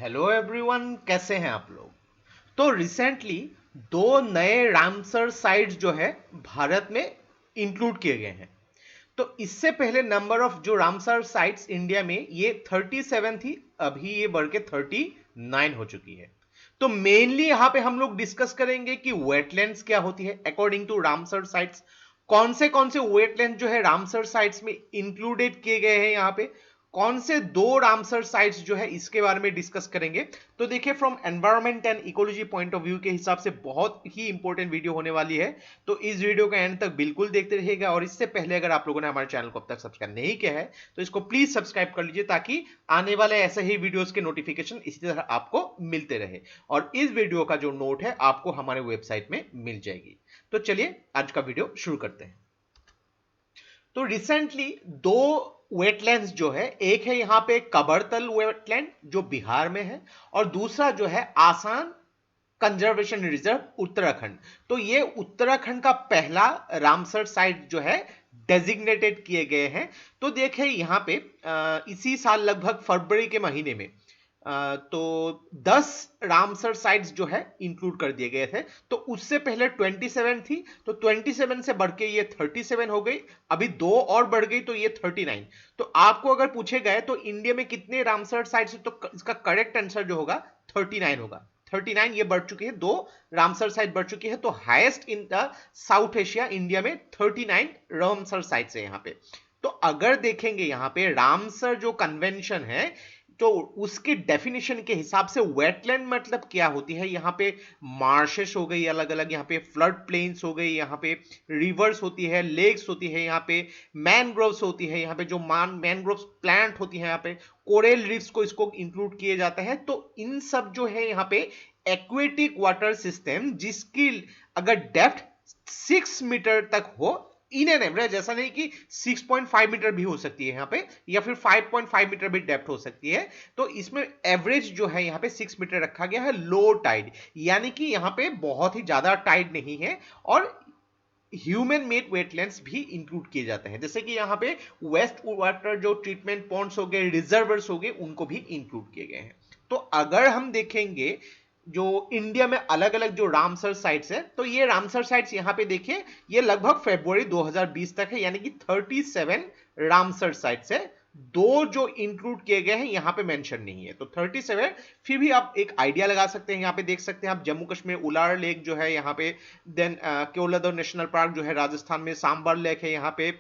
Hello everyone, कैसे हैं आप लोग। तो रिसेंटली दो नए रामसर साइट्स जो है भारत में इंक्लूड किए गए हैं। तो इससे पहले नंबर ऑफ जो रामसर साइट्स इंडिया में ये 37 थी, अभी ये बढ़ के 39 हो चुकी है। तो मेनली यहां पे हम लोग डिस्कस करेंगे कि वेटलैंड्स क्या होती है अकॉर्डिंग टू रामसर साइट्स, कौन से वेटलैंड जो है रामसर साइट्स में इंक्लूडेड किए गए हैं, यहाँ पे कौन से दो रामसर साइट्स जो है इसके बारे में डिस्कस करेंगे। तो देखिए, from environment and ecology point of view के हिसाब से बहुत ही इंपॉर्टेंट वीडियो होने वाली है। तो इस वीडियो का एंड तक बिल्कुल देखते रहिएगा। और इससे पहले अगर आप लोगों ने हमारे चैनल को अब तक सब्सक्राइब नहीं किया है तो इसको प्लीज सब्सक्राइब कर लीजिए, ताकि आने वाले ऐसे ही वीडियोस के नोटिफिकेशन इसी तरह आपको मिलते रहे। और इस वीडियो का जो नोट है आपको हमारे वेबसाइट में मिल जाएगी। तो चलिए आज का वीडियो शुरू करते हैं। तो रिसेंटली दो वेटलैंड्स जो है, एक है यहां पे कबरतल वेटलैंड जो बिहार में है, और दूसरा जो है आसाम कंजर्वेशन रिजर्व उत्तराखंड। तो ये उत्तराखंड का पहला रामसर साइट जो है डेजिग्नेटेड किए गए हैं। तो देखें यहां पे इसी साल लगभग फरवरी के महीने में तो 10 रामसर साइट्स जो है इंक्लूड कर दिए गए थे। तो उससे पहले 27 थी, तो 27 से बढ़ के ये 37 हो गई, अभी दो और बढ़ गई तो ये 39। तो आपको अगर पूछे गए तो इंडिया में कितने रामसर साइट्स, तो इसका करेक्ट आंसर जो होगा 39 होगा। 39 ये बढ़ चुकी है, दो रामसर साइट बढ़ चुकी है। तो highest in the south Asia India में 39 रामसर साइट्स है यहाँ पे। तो अगर देखेंगे यहाँ पे रामसर जो कन्वेंशन है, तो उसकी डेफिनेशन के हिसाब से वेटलैंड मतलब क्या होती है, यहाँ पे मार्शेस हो गई अलग अलग, यहाँ पे फ्लड प्लेन्स हो गई, यहाँ पे रिवर्स होती है, लेक्स होती है, यहाँ पे मैनग्रोव्स होती है, यहाँ पे जो मैनग्रोव्स प्लांट होती है, यहाँ पे कोरल रीफ्स को इसको इंक्लूड किए जाते हैं। तो इन सब जो है यहाँ पे एक्वेटिक वाटर सिस्टम जिसकी अगर डेप्थ 6 मीटर तक हो इन एन एवरेज, ऐसा नहीं कि 6.5 मीटर भी हो सकती है यहाँ पे, या फिर 5.5 मीटर भी डेप्थ हो सकती है। तो इसमें एवरेज जो है यहाँ पे 6 मीटर रखा गया है। लो टाइड यानी कि यहाँ पे बहुत ही ज्यादा टाइड नहीं है, और ह्यूमन मेड वेटलैंड्स भी इंक्लूड किए जाते हैं, जैसे कि यहाँ पे वेस्ट वाटर जो ट्रीटमेंट पॉन्ड्स हो गए, रिजर्वर्स हो गए, उनको भी इंक्लूड किए गए हैं। तो अगर हम देखेंगे जो इंडिया में अलग अलग जो रामसर साइट्स है, तो ये रामसर साइट्स यहाँ पे देखिए, ये लगभग फरवरी 2020 तक है, यानी कि 37 रामसर साइट्स है। दो जो इंक्लूड किए गए हैं यहाँ पे मेंशन नहीं है, तो 37। फिर भी आप एक आइडिया लगा सकते हैं, यहाँ पे देख सकते हैं आप जम्मू कश्मीर उलार लेक जो है यहाँ पे, देन केवलादेव नेशनल पार्क जो है राजस्थान में, सांबर लेक है यहाँ पे,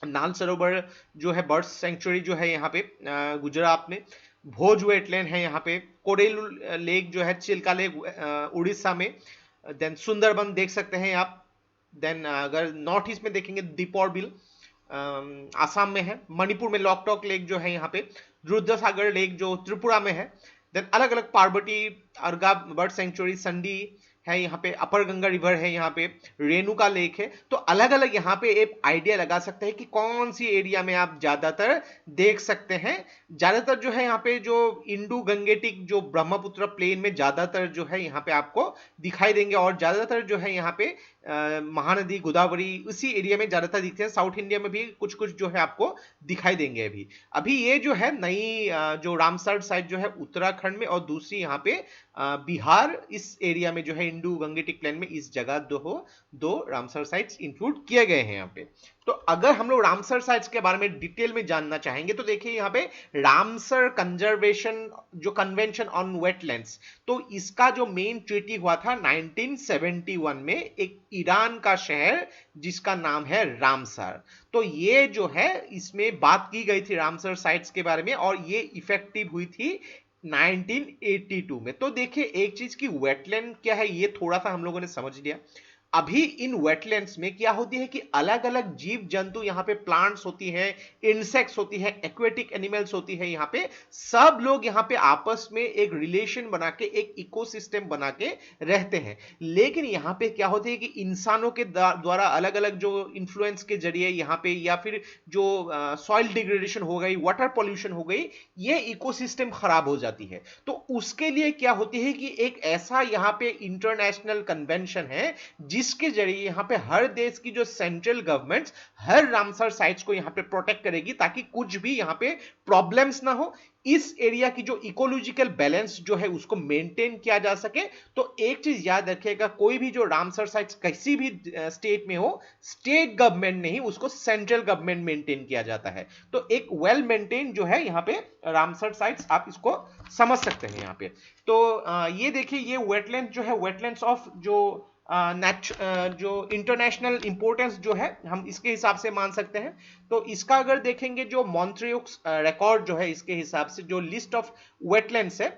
नाल सरोवर जो है बर्ड सेंचुरी जो है यहाँ पे गुजरात में, भोज वेटलैंड है यहाँ पे, कोडेलू लेक जो है, चिल्का लेक उड़ीसा में, देन सुंदरबन देख सकते हैं आप। देन अगर नॉर्थ ईस्ट में देखेंगे दीपौर बिल आसाम में है, मणिपुर में लॉकटॉक लेक जो है यहाँ पे, रुद्रसागर लेक जो त्रिपुरा में है, देन अलग अलग पार्वती अर्गा बर्ड सेंचुरी संडी है यहाँ पे, अपर गंगा रिवर है यहाँ पे, रेणुका लेक है। तो अलग अलग यहाँ पे एक आइडिया लगा सकते हैं कि कौन सी एरिया में आप ज्यादातर देख सकते हैं। ज्यादातर जो है यहाँ पे जो इंडो गंगेटिक जो ब्रह्मपुत्र प्लेन में ज्यादातर जो है यहाँ पे आपको दिखाई देंगे, और ज्यादातर जो है यहाँ पे महानदी गोदावरी उसी एरिया में ज्यादातर दिखते हैं। साउथ इंडिया में भी कुछ कुछ जो है आपको दिखाई देंगे। अभी अभी ये जो है नई जो रामसर साइट जो है उत्तराखंड में, और दूसरी यहाँ पे बिहार इस एरिया में जो है इंडो गंगेटिक प्लेन में, इस जगह दो रामसर साइट्स इंक्लूड किए गए हैं यहाँ पे। तो अगर हम लोग रामसर साइट्स के बारे में डिटेल में जानना चाहेंगे तो देखिए यहाँ पे रामसर कंजर्वेशन जो कन्वेंशन ऑन वेटलैंड्स, तो इसका जो मेन ट्रीटी हुआ था 1971 में एक ईरान का शहर जिसका नाम है रामसर। तो ये जो है इसमें बात की गई थी रामसर साइट्स के बारे में, और ये इफेक्टिव हुई थी 1982 में। तो देखिए एक चीज की वेटलैंड क्या है ये थोड़ा सा हम लोगों ने समझ लिया। अभी इन वेटलैंड्स में क्या होती है कि अलग अलग जीव जंतु, यहाँ पे प्लांट्स होती है, इंसेक्ट्स होती है, एक्वेटिक एनिमल्स होती है, यहाँ पे सब लोग यहाँ पे आपस में एक रिलेशन बना के, एक इकोसिस्टम बना के रहते हैं। लेकिन यहाँ पे क्या होती है कि इंसानों के द्वारा अलग अलग जो इन्फ्लुएंस के जरिए यहाँ पे, या फिर जो सॉइल डिग्रेडेशन हो गई, वाटर पॉल्यूशन हो गई, ये इकोसिस्टम खराब हो जाती है। तो उसके लिए क्या होती है कि एक ऐसा यहाँ पे इंटरनेशनल कन्वेंशन है जिस जिसके जरिए यहाँ पे हर देश की जो सेंट्रल गवर्नमेंट हर रामसर साइट्स को यहाँ पे प्रोटेक्ट करेगी ताकि कुछ भी यहाँ पे प्रॉब्लम्स ना हो, इस एरिया की जो इकोलॉजिकल बैलेंस जो है उसको मेंटेन किया जा सके। तो एक चीज याद रखिएगा, कोई भी जो रामसर साइट्स किसी भी स्टेट में हो, स्टेट गवर्नमेंट नहीं, उसको सेंट्रल गवर्नमेंट मेंटेन किया जाता है। तो एक वेल मेंटेन जो है यहाँ पे रामसर साइट्स, आप इसको समझ सकते हैं यहाँ पे। तो ये देखिए, ये वेटलैंड जो है, वेटलैंड्स ऑफ जो जो इंटरनेशनल इंपोर्टेंस जो है हम इसके हिसाब से मान सकते हैं। तो इसका अगर देखेंगे जो मॉन्ट्रियल रिकॉर्ड जो है, इसके हिसाब से जो लिस्ट ऑफ वेटलैंड्स है,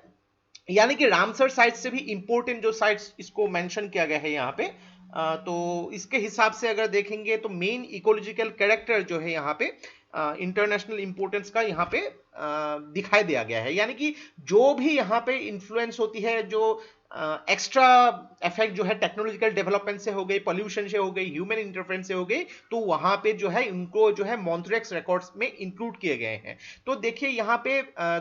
यानी कि रामसर साइट से भी इंपोर्टेंट जो साइट्स इसको मेंशन किया गया है यहाँ पे, तो इसके हिसाब से अगर देखेंगे तो मेन इकोलॉजिकल कैरेक्टर जो है यहाँ पे इंटरनेशनल इंपोर्टेंस का यहाँ पे दिखाई दिया गया है। यानी कि जो भी यहाँ पे इन्फ्लुएंस होती है, जो एक्स्ट्रा इफेक्ट जो है टेक्नोलॉजिकल डेवलपमेंट से हो गई, पोल्यूशन से हो गई, ह्यूमन इंटरफेरेंस से हो गई, तो वहां पे जो है उनको जो है मॉन्ट्रियल रिकॉर्ड्स में इंक्लूड किए गए हैं। तो देखिए यहाँ पे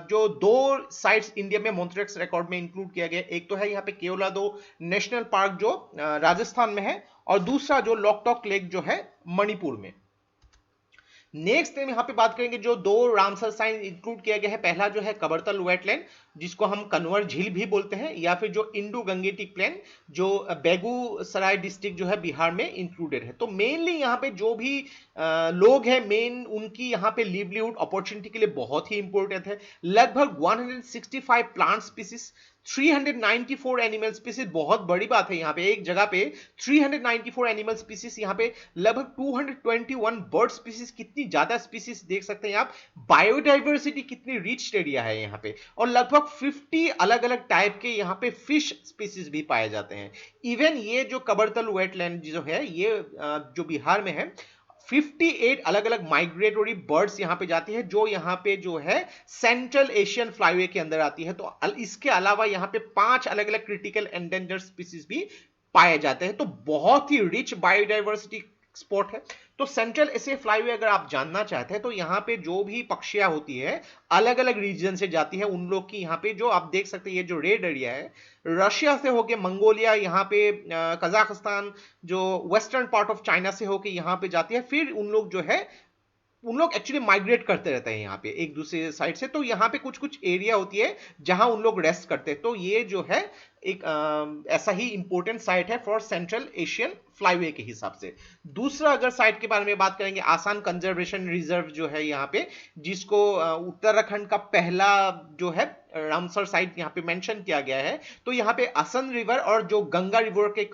जो दो साइट्स इंडिया में मॉन्ट्रियल रिकॉर्ड में इंक्लूड किया गया, एक तो है यहाँ पे केओलादो नेशनल पार्क जो राजस्थान में है, और दूसरा जो लॉकटॉक लेक जो है मणिपुर में। नेक्स्ट हम यहाँ पे बात करेंगे जो दो रामसर साइट इंक्लूड किया गया है। पहला जो है कबरतल वेटलैंड, जिसको हम कन्वर झील भी बोलते हैं, या फिर जो इंडो गंगेटिक प्लेन जो बेगूसराय डिस्ट्रिक्ट जो है बिहार में इंक्लूडेड है। तो मेनली यहाँ पे जो भी लोग हैं, मेन उनकी यहाँ पे लिवलीहुड अपॉर्चुनिटी के लिए बहुत ही इंपॉर्टेंट है। लगभग 165 प्लांट स्पीसीज, 394 एनिमल स्पीसीज, बहुत बड़ी बात है यहाँ पे, एक जगह पे 394 एनिमल स्पीसीज, यहाँ पे लगभग 221 बर्ड स्पीसीज, कितनी ज्यादा स्पीसीज देख सकते हैं आप, बायोडाइवर्सिटी कितनी रिच एरिया है यहाँ पे, और लगभग 50 अलग अलग टाइप के यहाँ पे फिश स्पीसीज भी पाए जाते हैं। इवन ये जो कबरतल वेटलैंड जो है, ये जो बिहार में है, 58 अलग अलग माइग्रेटरी बर्ड्स यहां पे जाती है, जो यहां पे जो है सेंट्रल एशियन फ्लाईवे के अंदर आती है। तो इसके अलावा यहां पे 5 अलग अलग क्रिटिकल एंडेंजर्ड स्पीसीज भी पाए जाते हैं। तो बहुत ही रिच बायोडाइवर्सिटी स्पॉट है। तो सेंट्रल एशिया फ्लाईवे अगर आप जानना चाहते हैं, तो यहाँ पे जो भी पक्षियां होती है अलग अलग रीजन से जाती है, उन लोग की यहाँ पे जो आप देख सकते हैं, ये जो रेड एरिया है, रशिया से होके मंगोलिया, यहाँ पे कजाकिस्तान, जो वेस्टर्न पार्ट ऑफ चाइना से होके यहाँ पे जाती है। फिर उन लोग जो है, उन लोग एक्चुअली माइग्रेट करते रहते हैं यहाँ पे एक दूसरे साइड से। तो यहाँ पे कुछ कुछ एरिया होती है जहां उन लोग रेस्ट करते हैं। तो ये जो है एक ऐसा ही इंपॉर्टेंट साइट है फॉर सेंट्रल एशियन फ्लाईवे के हिसाब से। दूसरा अगर साइट के बारे में बात करेंगे, आसाम कंजर्वेशन रिजर्व जो है यहाँ पे, जिसको उत्तराखंड का पहला जो है रामसर साइट यहाँ पे मेंशन किया गया है। तो यहाँ पे असन रिवर और जो गंगा रिवर के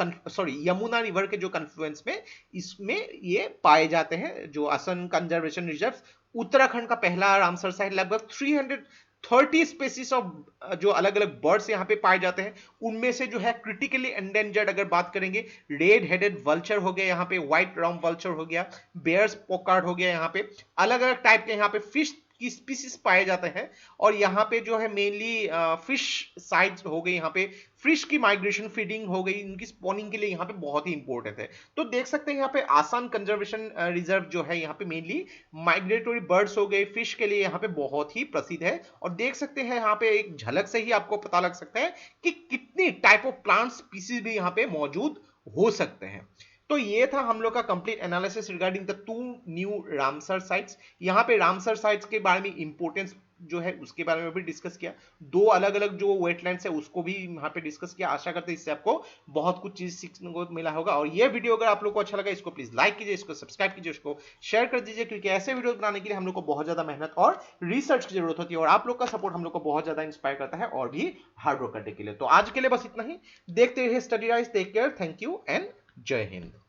यमुना रिवर के जो कन्फ्लुएंस में इसमें ये पाए जाते हैं। जो असन कंजर्वेशन रिजर्व उत्तराखंड का पहला रामसर साइट, लगभग 330 स्पेसीज ऑफ जो अलग अलग बर्ड्स यहाँ पे पाए जाते हैं। उनमें से जो है क्रिटिकली एंडेंजर्ड अगर बात करेंगे, रेड हेडेड वल्चर हो गया यहाँ पे, व्हाइट राउंड वल्चर हो गया, बेयर्स पोकार्ड हो गया, यहाँ पे अलग अलग टाइप के यहाँ पे फिश की स्पीसीज पाए जाते हैं। और यहाँ पे जो है मेनली फिश साइट्स हो गई, यहाँ पे फिश की माइग्रेशन फीडिंग हो गई, उनकी स्पॉनिंग के लिए यहाँ पे बहुत ही इंपॉर्टेंट है। तो देख सकते हैं यहाँ पे आसाम कंजर्वेशन रिजर्व जो है, यहाँ पे मेनली माइग्रेटरी बर्ड्स हो गए, फिश के लिए यहाँ पे बहुत ही प्रसिद्ध है। और देख सकते हैं यहाँ पे एक झलक से ही आपको पता लग सकता है कि कितनी टाइप ऑफ प्लांट स्पीसीज भी यहाँ पे मौजूद हो सकते हैं। तो ये था हम लोग का complete analysis regarding the 2 new Ramsar sites. यहाँ पे रामसर साइट्स के बारे में इंपॉर्टेंस जो है उसके बारे में भी डिस्कस किया, 2 अलग अलग जो वेटलैंड्स है उसको भी यहाँ पे डिस्कस किया। आशा करते हैं इससे आपको बहुत कुछ चीज सीखने को मिला होगा। और ये वीडियो अगर आप लोग को अच्छा लगा, इसको प्लीज लाइक कीजिए, इसको सब्सक्राइब कीजिए, इसको शेयर कर दीजिए, क्योंकि ऐसे वीडियो बनाने के लिए हम लोग को बहुत ज्यादा मेहनत और रिसर्च की जरूरत होती है, और आप लोग का सपोर्ट हम लोग को बहुत ज्यादा इंस्पायर करता है और भी हार्ड वर्क करने के लिए। तो आज के लिए बस इतना ही। देखते रहिए Study Rise. Take care, thank you and जय हिंद।